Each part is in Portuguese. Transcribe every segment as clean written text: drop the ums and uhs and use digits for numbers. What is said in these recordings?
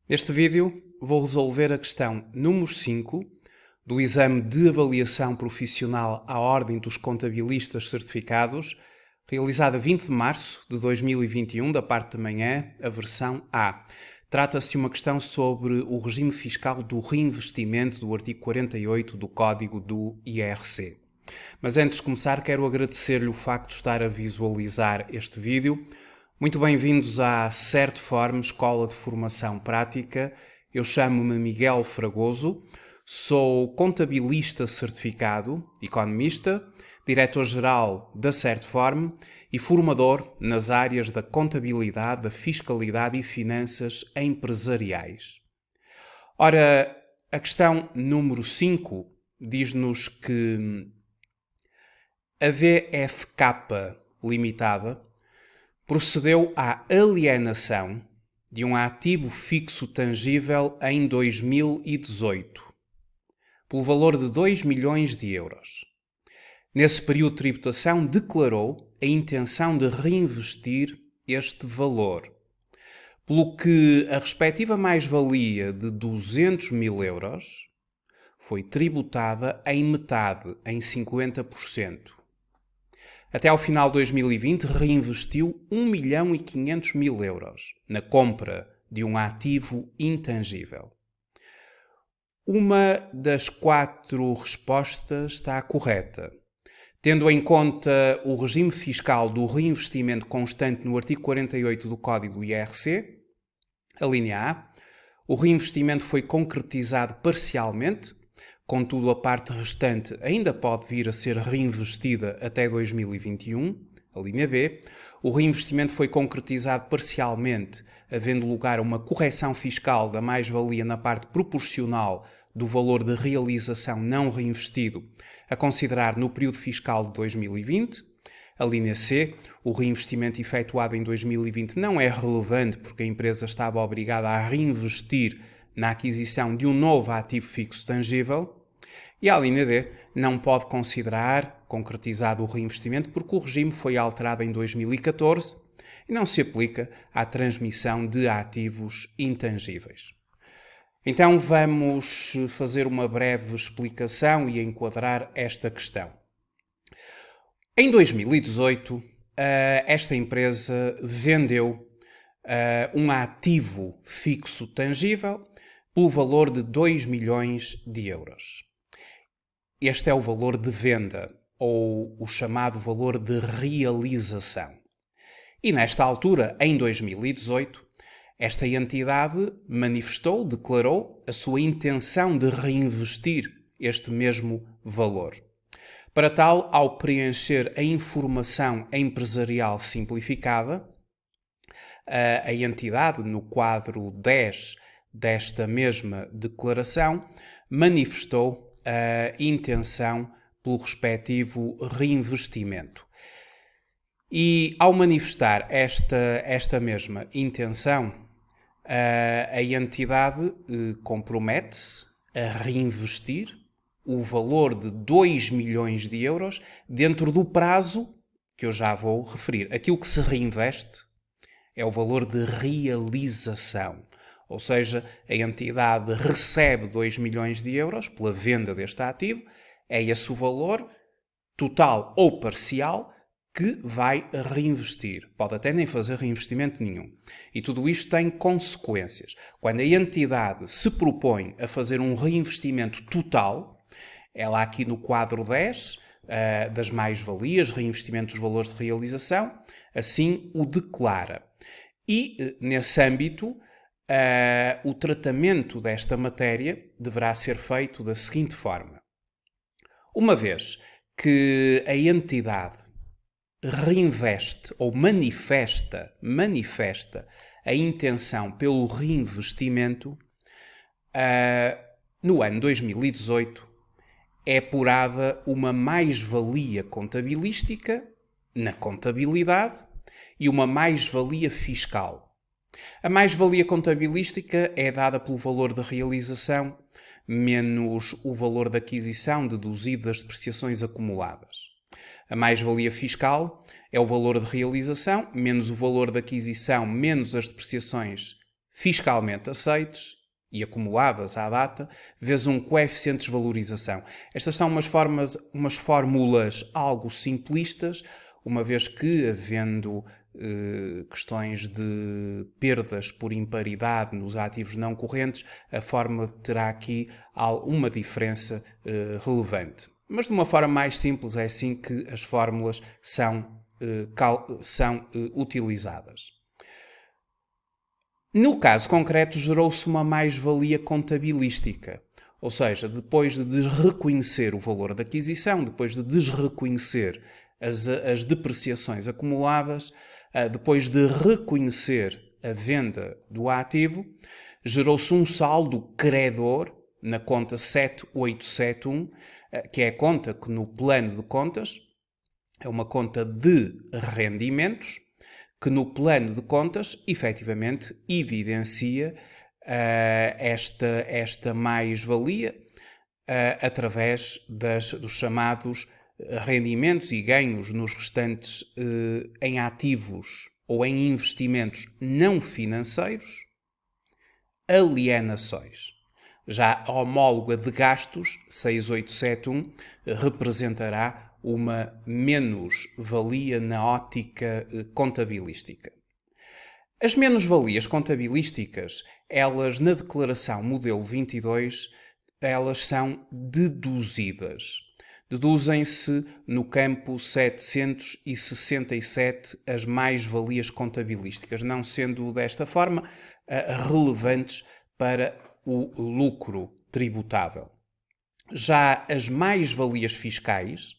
Neste vídeo vou resolver a questão número 5 do exame de avaliação profissional à Ordem dos Contabilistas Certificados, realizada a 20 de março de 2021, da parte da manhã, a versão A. Trata-se de uma questão sobre o regime fiscal do reinvestimento do artigo 48 do Código do IRC. Mas antes de começar, quero agradecer-lhe o facto de estar a visualizar este vídeo. Muito bem-vindos à Certform, Escola de Formação Prática. Eu chamo-me Miguel Fragoso, sou contabilista certificado, economista, diretor-geral da Certform e formador nas áreas da contabilidade, da fiscalidade e finanças empresariais. Ora, a questão número 5 diz-nos que a VFK Limitada procedeu à alienação de um ativo fixo tangível em 2018, pelo valor de 2 milhões de euros. Nesse período de tributação, declarou a intenção de reinvestir este valor, pelo que a respectiva mais-valia de 200 mil euros foi tributada em metade, em 50%. Até ao final de 2020, reinvestiu 1.500.000 euros na compra de um ativo intangível. Uma das 4 respostas está correta. Tendo em conta o regime fiscal do reinvestimento constante no artigo 48 do Código do IRC, a linha A, o reinvestimento foi concretizado parcialmente. Contudo, a parte restante ainda pode vir a ser reinvestida até 2021. A linha B, o reinvestimento foi concretizado parcialmente, havendo lugar a uma correção fiscal da mais-valia na parte proporcional do valor de realização não reinvestido, a considerar no período fiscal de 2020. A linha C, o reinvestimento efetuado em 2020 não é relevante porque a empresa estava obrigada a reinvestir na aquisição de um novo ativo fixo tangível. E a linha D não pode considerar concretizado o reinvestimento porque o regime foi alterado em 2014 e não se aplica à transmissão de ativos intangíveis. Então vamos fazer uma breve explicação e enquadrar esta questão. Em 2018, esta empresa vendeu um ativo fixo tangível pelo valor de 2 milhões de euros. Este é o valor de venda, ou o chamado valor de realização. E nesta altura, em 2018, esta entidade declarou a sua intenção de reinvestir este mesmo valor. Para tal, ao preencher a informação empresarial simplificada, a entidade, no quadro 10 desta mesma declaração, manifestou a intenção pelo respectivo reinvestimento. E ao manifestar esta mesma intenção, a entidade compromete-se a reinvestir o valor de 2 milhões de euros dentro do prazo que eu já vou referir. Aquilo que se reinveste é o valor de realização. Ou seja, a entidade recebe 2 milhões de euros pela venda deste ativo, é esse o valor total ou parcial que vai reinvestir. Pode até nem fazer reinvestimento nenhum. E tudo isto tem consequências. Quando a entidade se propõe a fazer um reinvestimento total, ela aqui no quadro 10 das mais-valias, reinvestimento dos valores de realização, assim o declara. E nesse âmbito, o tratamento desta matéria deverá ser feito da seguinte forma. Uma vez que a entidade reinveste ou manifesta a intenção pelo reinvestimento, no ano 2018 é apurada uma mais-valia contabilística na contabilidade e uma mais-valia fiscal. A mais-valia contabilística é dada pelo valor de realização menos o valor da aquisição deduzido das depreciações acumuladas. A mais-valia fiscal é o valor de realização menos o valor da aquisição menos as depreciações fiscalmente aceites e acumuladas à data, vezes um coeficiente de desvalorização. Estas são umas fórmulas algo simplistas, uma vez que, havendo questões de perdas por imparidade nos ativos não correntes, a fórmula terá aqui uma diferença relevante. Mas de uma forma mais simples é assim que as fórmulas são utilizadas. No caso concreto, gerou-se uma mais-valia contabilística, ou seja, depois de desreconhecer o valor da aquisição, depois de desreconhecer as depreciações acumuladas, depois de reconhecer a venda do ativo, gerou-se um saldo credor na conta 7871, que é a conta que no plano de contas é uma conta de rendimentos, que no plano de contas efetivamente evidencia esta mais-valia através dos chamados rendimentos e ganhos nos restantes em ativos ou em investimentos não financeiros, alienações. Já a homóloga de gastos, 6871, representará uma menos-valia na ótica contabilística. As menos-valias contabilísticas, elas na declaração modelo 22, elas são deduzidas. Deduzem-se no campo 767 as mais-valias contabilísticas, não sendo desta forma relevantes para o lucro tributável. Já as mais-valias fiscais,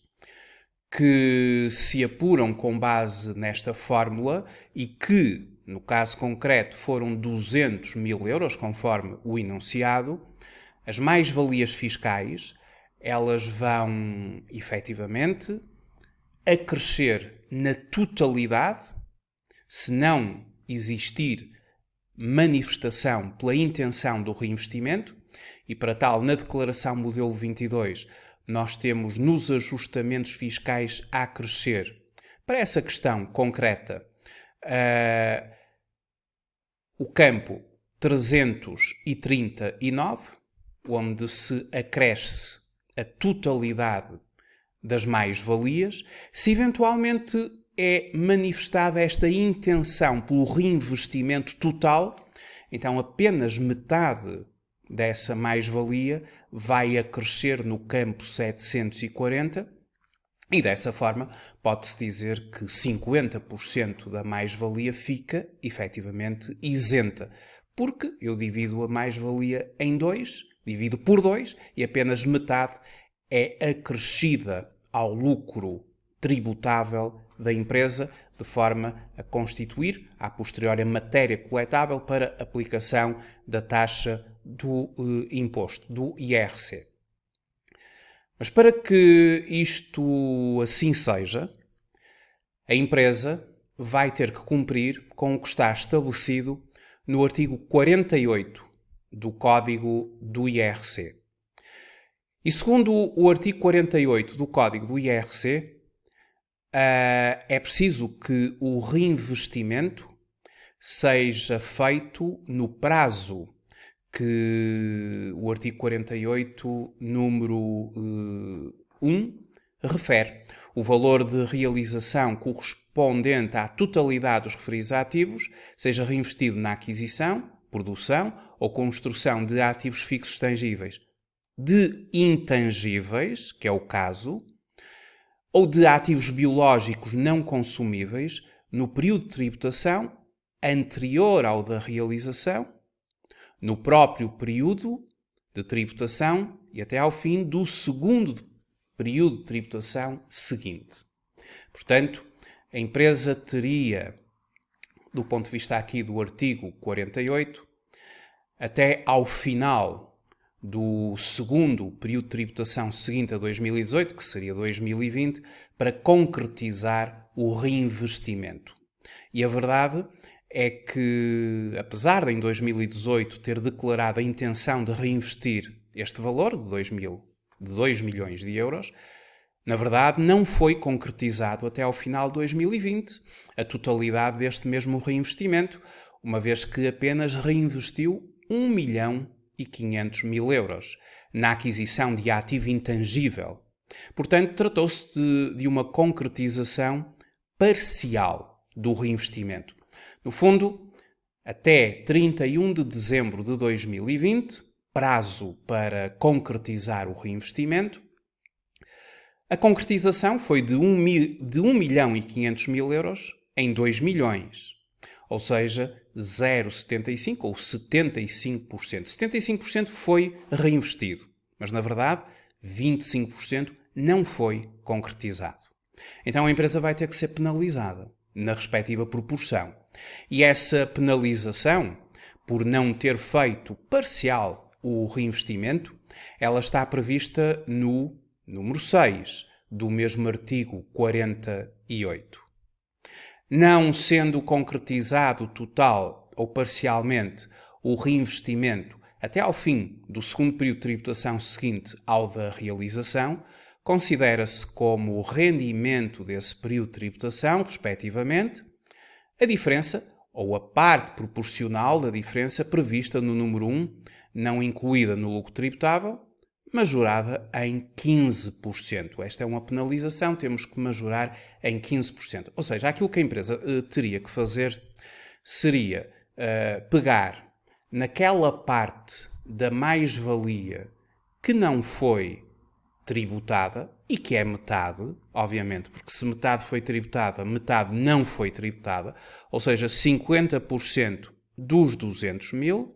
que se apuram com base nesta fórmula e que, no caso concreto, foram 200 mil euros, conforme o enunciado, as mais-valias fiscais, elas vão, efetivamente, acrescer na totalidade, se não existir manifestação pela intenção do reinvestimento, e para tal, na declaração modelo 22, nós temos nos ajustamentos fiscais a acrescer, para essa questão concreta, o campo 339, onde se acresce a totalidade das mais-valias, se eventualmente é manifestada esta intenção pelo reinvestimento total, então apenas metade dessa mais-valia vai acrescer no campo 740 e dessa forma pode-se dizer que 50% da mais-valia fica efetivamente isenta, porque eu divido a mais-valia em 2, divido por 2 e apenas metade é acrescida ao lucro tributável da empresa, de forma a constituir, a posteriori, a matéria coletável para aplicação da taxa do imposto, do IRC. Mas para que isto assim seja, a empresa vai ter que cumprir com o que está estabelecido no artigo 48 do Código do IRC. E segundo o artigo 48 do Código do IRC, é preciso que o reinvestimento seja feito no prazo que o artigo 48, número 1, refere. O valor de realização correspondente à totalidade dos referidos ativos seja reinvestido na aquisição, produção ou construção de ativos fixos tangíveis, de intangíveis, que é o caso, ou de ativos biológicos não consumíveis no período de tributação anterior ao da realização, no próprio período de tributação e até ao fim do segundo período de tributação seguinte. Portanto, a empresa teria, do ponto de vista aqui do artigo 48, até ao final do segundo período de tributação seguinte a 2018, que seria 2020, para concretizar o reinvestimento. E a verdade é que, apesar de em 2018 ter declarado a intenção de reinvestir este valor de 2 milhões de euros, na verdade não foi concretizado até ao final de 2020 a totalidade deste mesmo reinvestimento, uma vez que apenas reinvestiu 1.500.000 euros na aquisição de ativo intangível. Portanto, tratou-se de uma concretização parcial do reinvestimento. No fundo, até 31 de dezembro de 2020, prazo para concretizar o reinvestimento, a concretização foi de 1.500.000 euros em 2 milhões, ou seja, 0,75% ou 75%. 75% foi reinvestido, mas na verdade 25% não foi concretizado. Então a empresa vai ter que ser penalizada na respectiva proporção. E essa penalização, por não ter feito parcial o reinvestimento, ela está prevista no número 6 do mesmo artigo 48. Não sendo concretizado total ou parcialmente o reinvestimento até ao fim do segundo período de tributação seguinte ao da realização, considera-se como rendimento desse período de tributação, respectivamente, a diferença ou a parte proporcional da diferença prevista no número 1, não incluída no lucro tributável, majorada em 15%. Esta é uma penalização, temos que majorar em 15%. Ou seja, aquilo que a empresa teria que fazer seria pegar naquela parte da mais-valia que não foi tributada, e que é metade, obviamente, porque se metade foi tributada, metade não foi tributada, ou seja, 50% dos 200.000,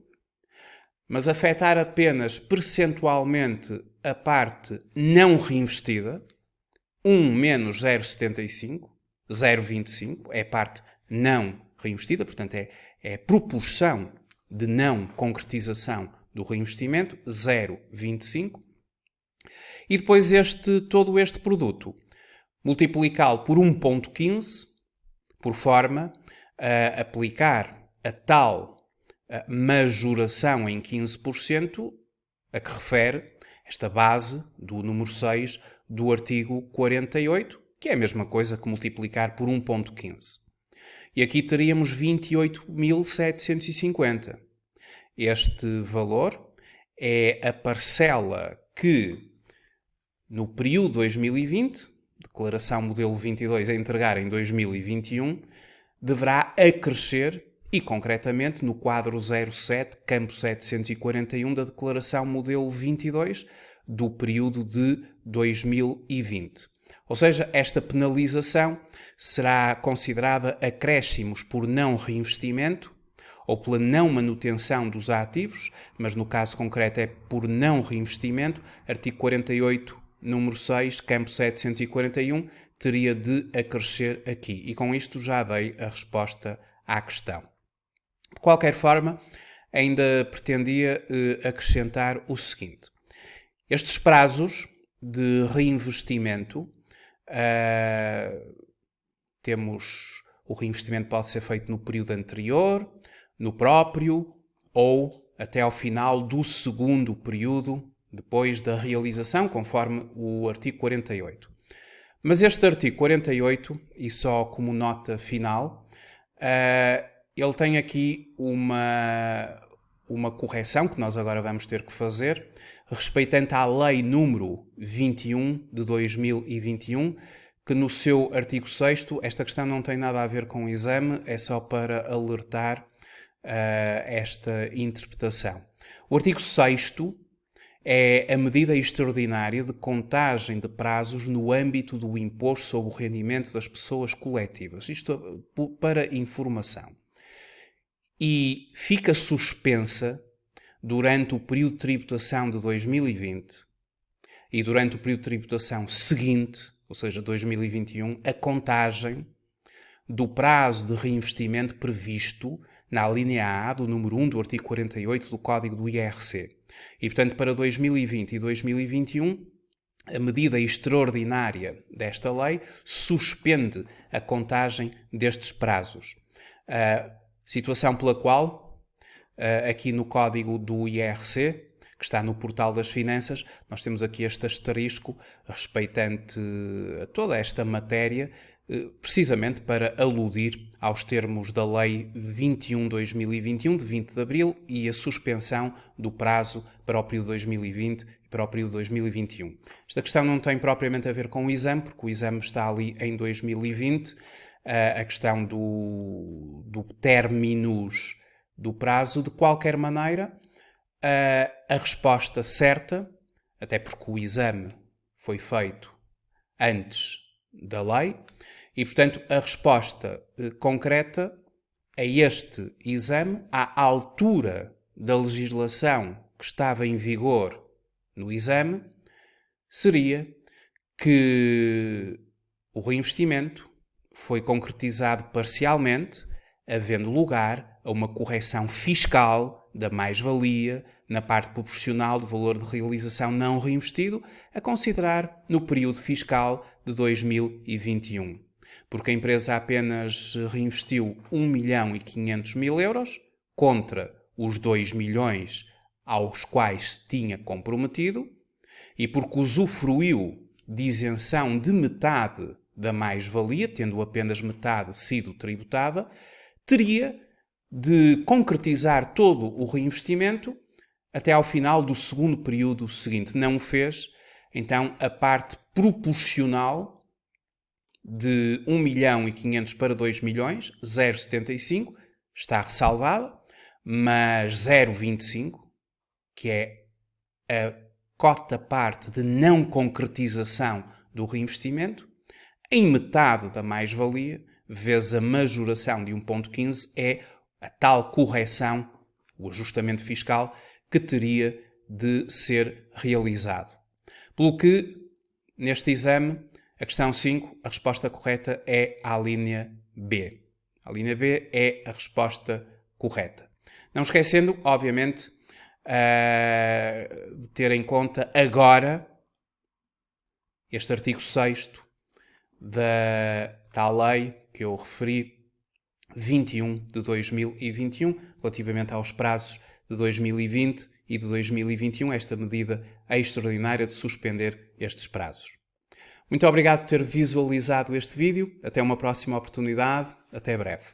mas afetar apenas percentualmente a parte não reinvestida, 1 menos 0,75, 0,25, é a parte não reinvestida, portanto é a proporção de não concretização do reinvestimento, 0,25, e depois todo este produto, multiplicá-lo por 1,15, por forma a aplicar a tal majoração em 15% a que refere esta base do número 6 do artigo 48, que é a mesma coisa que multiplicar por 1,15. E aqui teríamos 28.750. Este valor é a parcela que, no período 2020, declaração modelo 22 a entregar em 2021, deverá acrescer, e concretamente no quadro 07, campo 741 da declaração modelo 22 do período de 2020. Ou seja, esta penalização será considerada acréscimos por não reinvestimento ou pela não manutenção dos ativos, mas no caso concreto é por não reinvestimento, artigo 48, número 6, campo 741, teria de acrescer aqui. E com isto já dei a resposta à questão. De qualquer forma, ainda pretendia acrescentar o seguinte. Estes prazos de reinvestimento, o reinvestimento pode ser feito no período anterior, no próprio ou até ao final do segundo período depois da realização, conforme o artigo 48. Mas este artigo 48, e só como nota final, ele tem aqui uma correção que nós agora vamos ter que fazer, respeitante à Lei número 21 de 2021, que no seu artigo 6º, esta questão não tem nada a ver com o exame, é só para alertar esta interpretação. O artigo 6º é a medida extraordinária de contagem de prazos no âmbito do imposto sobre o rendimento das pessoas coletivas. Isto para informação. E fica suspensa durante o período de tributação de 2020 e durante o período de tributação seguinte, ou seja, 2021, a contagem do prazo de reinvestimento previsto na linha A do número 1 do artigo 48 do Código do IRC. E, portanto, para 2020 e 2021, a medida extraordinária desta lei suspende a contagem destes prazos. Situação pela qual, aqui no Código do IRC, que está no portal das finanças, nós temos aqui este asterisco respeitante a toda esta matéria, precisamente para aludir aos termos da Lei 21/2021, de 20 de Abril, e a suspensão do prazo para o período 2020 e para o período 2021. Esta questão não tem propriamente a ver com o exame, porque o exame está ali em 2020, a questão do términos do prazo. De qualquer maneira, a resposta certa, até porque o exame foi feito antes da lei, e portanto a resposta concreta a este exame, à altura da legislação que estava em vigor no exame, seria que o reinvestimento foi concretizado parcialmente, havendo lugar a uma correção fiscal da mais-valia na parte proporcional do valor de realização não reinvestido, a considerar no período fiscal de 2021. Porque a empresa apenas reinvestiu 1.500.000 euros contra os 2 milhões aos quais se tinha comprometido, e porque usufruiu de isenção de metade da mais-valia, tendo apenas metade sido tributada, teria de concretizar todo o reinvestimento até ao final do segundo período seguinte. Não o fez, então a parte proporcional de 1.500.000 para 2 milhões, 0,75, está ressalvada, mas 0,25, que é a cota-parte de não concretização do reinvestimento, em metade da mais-valia, vezes a majoração de 1,15, é a tal correção, o ajustamento fiscal, que teria de ser realizado. Pelo que, neste exame, a questão 5, a resposta correta é a linha B. A linha B é a resposta correta. Não esquecendo, obviamente, de ter em conta agora este artigo 6º da tal lei que eu referi, 21 de 2021, relativamente aos prazos de 2020 e de 2021, esta medida extraordinária de suspender estes prazos. Muito obrigado por ter visualizado este vídeo. Até uma próxima oportunidade. Até breve.